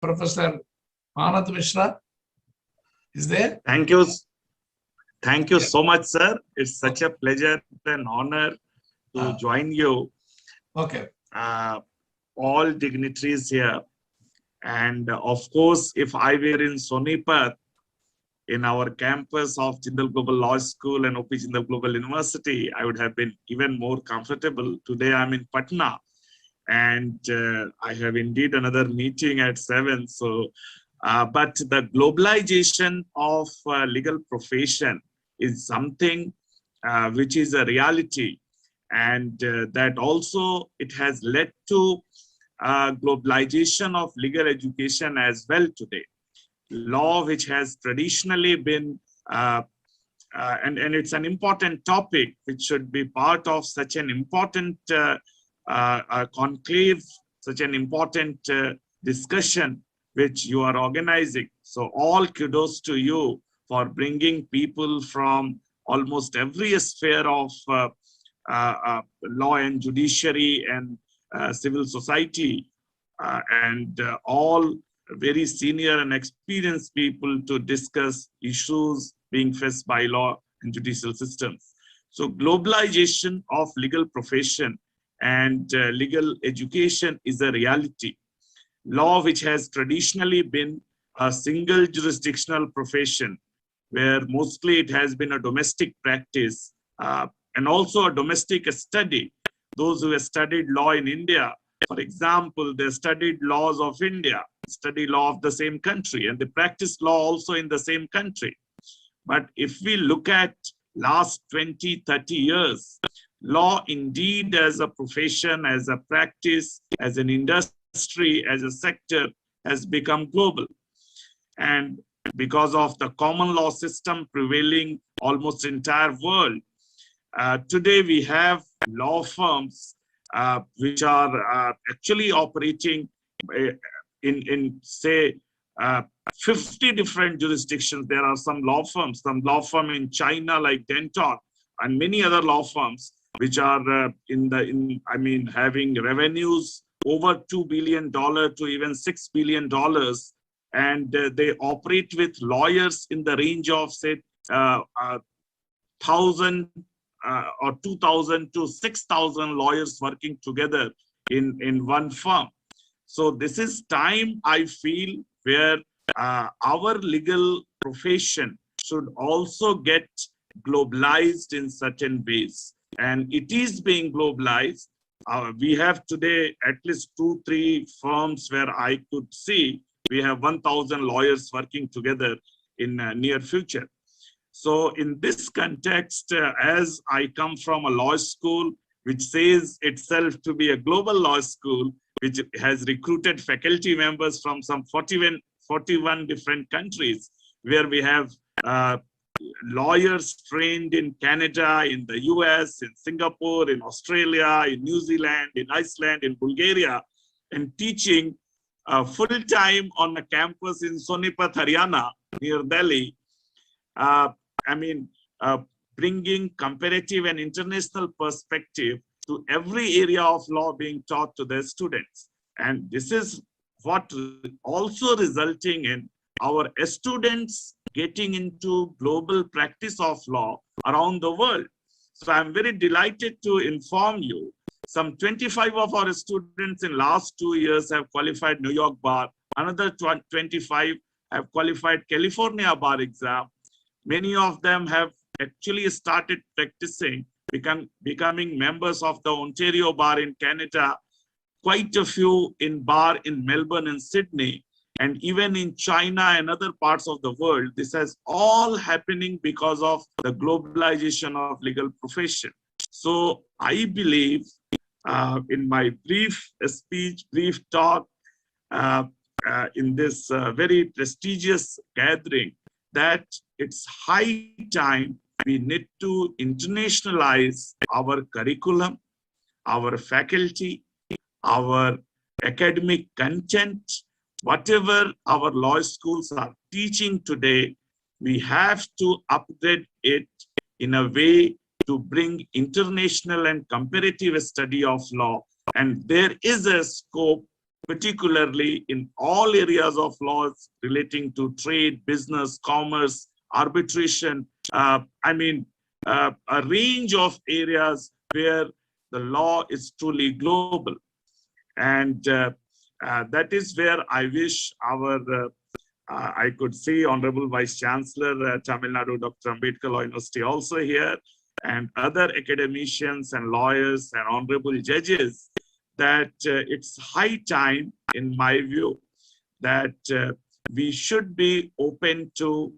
Professor ANAND MISHRA is there. Thank you. Thank you so much, sir. It's such a pleasure and honor to join you. Okay. All dignitaries here. And of course, if I were in Sonipat, in our campus of Jindal Global Law School and OP Jindal Global University, I would have been even more comfortable. Today I'm in Patna, and I have indeed another meeting at 7. So, but the globalization of legal profession is something which is a reality, and that also it has led to globalization of legal education as well today. Law, which has traditionally been, and it's an important topic which should be part of such an important conclave, such an important discussion which you are organizing. So all kudos to you for bringing people from almost every sphere of law and judiciary and civil society, and all very senior and experienced people to discuss issues being faced by law and judicial systems. So globalization of legal profession and legal education is a reality. Law, which has traditionally been a single jurisdictional profession, where mostly it has been a domestic practice and also a domestic study. Those who have studied law in India, for example, they studied laws of India, study law of the same country, and they practice law also in the same country. But if we look at last 20, 30 years, law indeed as a profession, as a practice, as an industry, as a sector has become global. And because of the common law system prevailing almost entire world, today we have law firms which are actually operating in say 50 different jurisdictions. There are some law firms in China like Denton and many other law firms which are having revenues over $2 billion to even $6 billion, and they operate with lawyers in the range of say 1,000 or 2,000 to 6,000 lawyers working together in one firm. So this is time, I feel, where our legal profession should also get globalized in certain ways. And it is being globalized. We have today at least 2-3 firms where I could see we have 1,000 lawyers working together in near future. So in this context, as I come from a law school, which says itself to be a global law school, which has recruited faculty members from some 41 different countries, where we have lawyers trained in Canada, in the US, in Singapore, in Australia, in New Zealand, in Iceland, in Bulgaria, and teaching full-time on a campus in Sonipat, Haryana, near Delhi. Bringing comparative and international perspective to every area of law being taught to their students. And this is what also resulting in our students getting into global practice of law around the world. So I'm very delighted to inform you, some 25 of our students in last 2 years have qualified New York bar, another 25 have qualified California bar exam. Many of them have actually started practicing, becoming members of the Ontario bar in Canada, quite a few in bar in Melbourne and Sydney, and even in China and other parts of the world. This has all happening because of the globalization of legal profession. So I believe in my brief speech, brief talk in this very prestigious gathering, that it's high time we need to internationalize our curriculum, our faculty, our academic content, whatever our law schools are teaching today. We have to upgrade it in a way to bring international and comparative study of law. And there is a scope particularly in all areas of laws relating to trade, business, commerce, arbitration, a range of areas where the law is truly global. And that is where I wish I could see Honorable Vice Chancellor, Tamil Nadu, Dr. Ambedkar Law University also here, and other academicians and lawyers and honorable judges, that it's high time, in my view, that we should be open to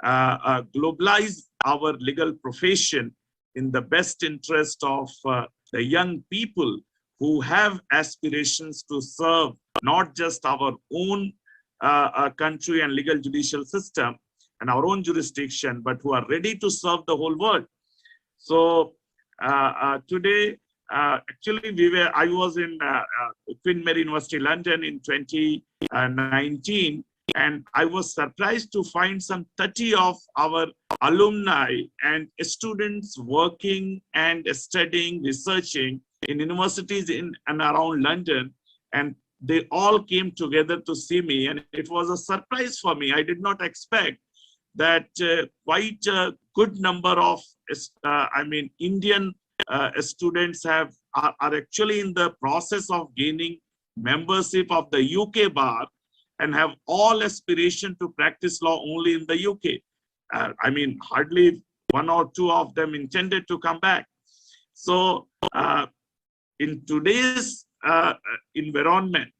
globalize our legal profession in the best interest of the young people who have aspirations to serve not just our own country and legal judicial system and our own jurisdiction, but who are ready to serve the whole world. So today, actually, I was in Queen Mary University, London in 2019, and I was surprised to find some 30 of our alumni and students working and studying, researching in universities in and around London, and they all came together to see me, and it was a surprise for me. I did not expect that quite a good number of Indian students are actually in the process of gaining membership of the UK bar and have all aspiration to practice law only in the UK. Hardly one or two of them intended to come back. So in today's environment,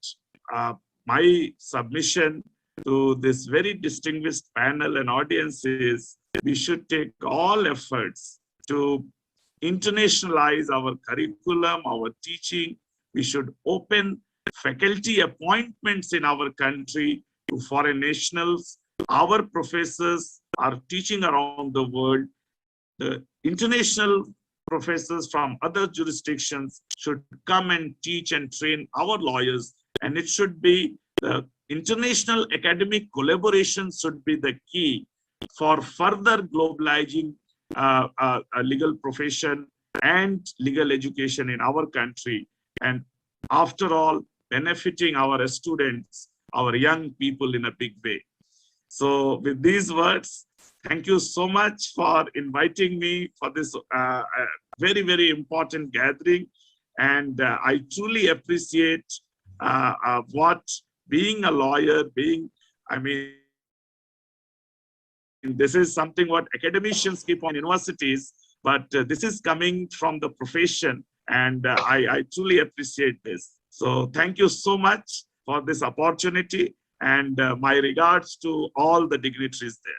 my submission to this very distinguished panel and audience is we should take all efforts to internationalize our curriculum, our teaching. We should open faculty appointments in our country to foreign nationals. Our professors are teaching around the world. The international professors from other jurisdictions should come and teach and train our lawyers, and it should be the international academic collaboration should be the key for further globalizing a legal profession and legal education in our country, and after all, benefiting our students, our young people in a big way. So with these words, thank you so much for inviting me for this very, very important gathering. And I truly appreciate what being a lawyer, this is something what academicians keep on universities, but this is coming from the profession, and I truly appreciate this. So thank you so much for this opportunity, and my regards to all the dignitaries there.